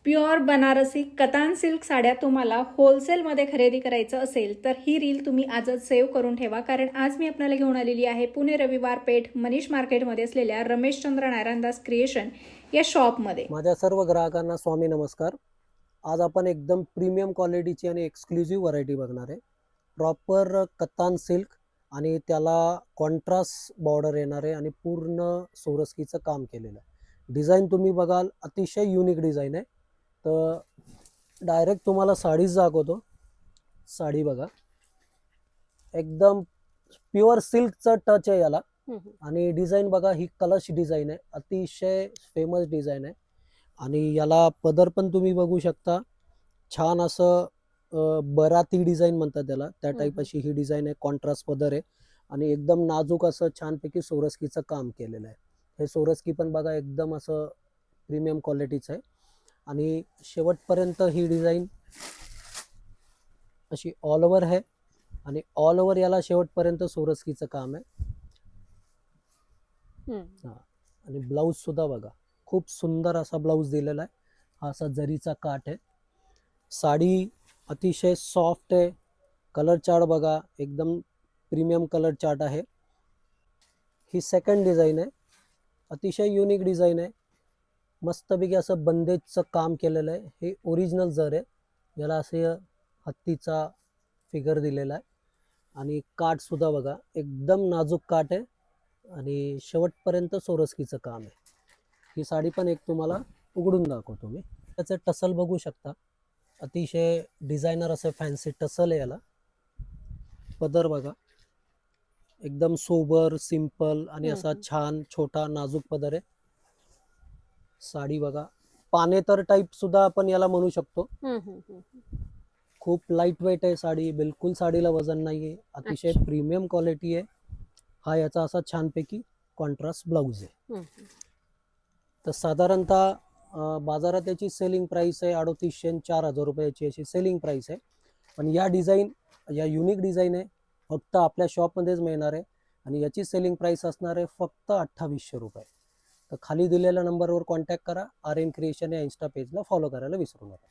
Pure Banarasi कतान silk साड्या तुम्हाला होलसेलमध्ये खरेदी करायचं असेल तर ही रील तुम्ही आजच सेव्ह करून ठेवा, कारण आज मी आपल्याला घेऊन आलेली आहे पुणे रविवार पेठ मनीष मार्केटमध्ये असलेल्या रमेशचंद्र नारायणदास क्रिएशन या शॉपमध्ये. माझ्या सर्व ग्राहकांना स्वामी नमस्कार. आज आपण एकदम प्रीमियम क्वालिटीची आणि एक्सक्लुझिव्ह व्हरायटी बघणार आहे. प्रॉपर कतान सिल्क आणि त्याला कॉन्ट्रास्ट बॉर्डर येणार आहे आणि पूर्ण सोरस्कीचं काम केलेलं आहे. डिझाईन तुम्ही बघाल अतिशय युनिक डिझाईन आहे. तर डायरेक्ट तुम्हाला साडीच दाखवतो. साडी बघा, एकदम प्युअर सिल्कचं टच आहे याला. आणि डिझाईन बघा, ही कलश डिझाईन आहे, अतिशय फेमस डिझाईन आहे. आणि याला पदर पण तुम्ही बघू शकता, छान असं बराती डिझाईन म्हणतात त्याला, त्या टाईप अशी ही डिझाईन आहे. कॉन्ट्रास्ट पदर आहे आणि एकदम नाजूक असं छानपैकी सोरस्कीचं काम केलेलं आहे. हे सोरस्की पण बघा एकदम असं प्रीमियम क्वालिटीचं आहे. आणि शेवटपर्यंत ही डिझाईन अशी ऑल ओव्हर आहे आणि ऑल ओव्हर याला शेवटपर्यंत सोरस्कीचं काम आहे. आणि ब्लाऊज सुद्धा बघा, खूप सुंदर असा ब्लाऊज दिलेला आहे. हा असा जरीचा काठ आहे. साडी अतिशय सॉफ्ट आहे. कलर चार्ट बघा, एकदम प्रीमियम कलर चार्ट आहे. ही सेकंड डिझाईन आहे, अतिशय युनिक डिझाईन आहे. मस्तपैकी असं बंदेजचं काम केलेलं आहे. हे ओरिजिनल जर आहे, याला असे हत्तीचा फिगर दिलेला आहे. आणि काठ सुद्धा बघा, एकदम नाजूक काठ आहे आणि शेवटपर्यंत सोरस्कीचं काम आहे. ही साडी पण एक तुम्हाला उघडून दाखवतो मी. त्याचं टसल बघू शकता, अतिशय डिझायनर असं फॅन्सी टसल आहे याला. पदर बघा, एकदम सोबर सिंपल आणि असा छान छोटा नाजूक पदर आहे. साडी बघा, पानेतर टाईप सुद्धा आपण याला म्हणू शकतो. खूप लाईट वेट आहे साडी, बिलकुल साडीला वजन नाही आहे. अतिशय प्रीमियम क्वालिटी आहे. हा याचा असा छानपैकी कॉन्ट्रास्ट ब्लाऊज आहे. तर साधारणतः बाजारात याची सेलिंग प्राइस आहे 3800 आणि 4000 रुपयाची अशी सेलिंग प्राइस आहे. पण या डिझाईन, या युनिक डिझाईन आहे, फक्त आपल्या शॉपमध्येच मिळणार आहे आणि याची सेलिंग प्राइस असणार आहे फक्त 2800 रुपये. तर खाली दिलेल्या नंबरवर कॉन्टॅक्ट करा. आर एन क्रिएशन या इन्स्टा पेजला फॉलो करायला विसरू नका.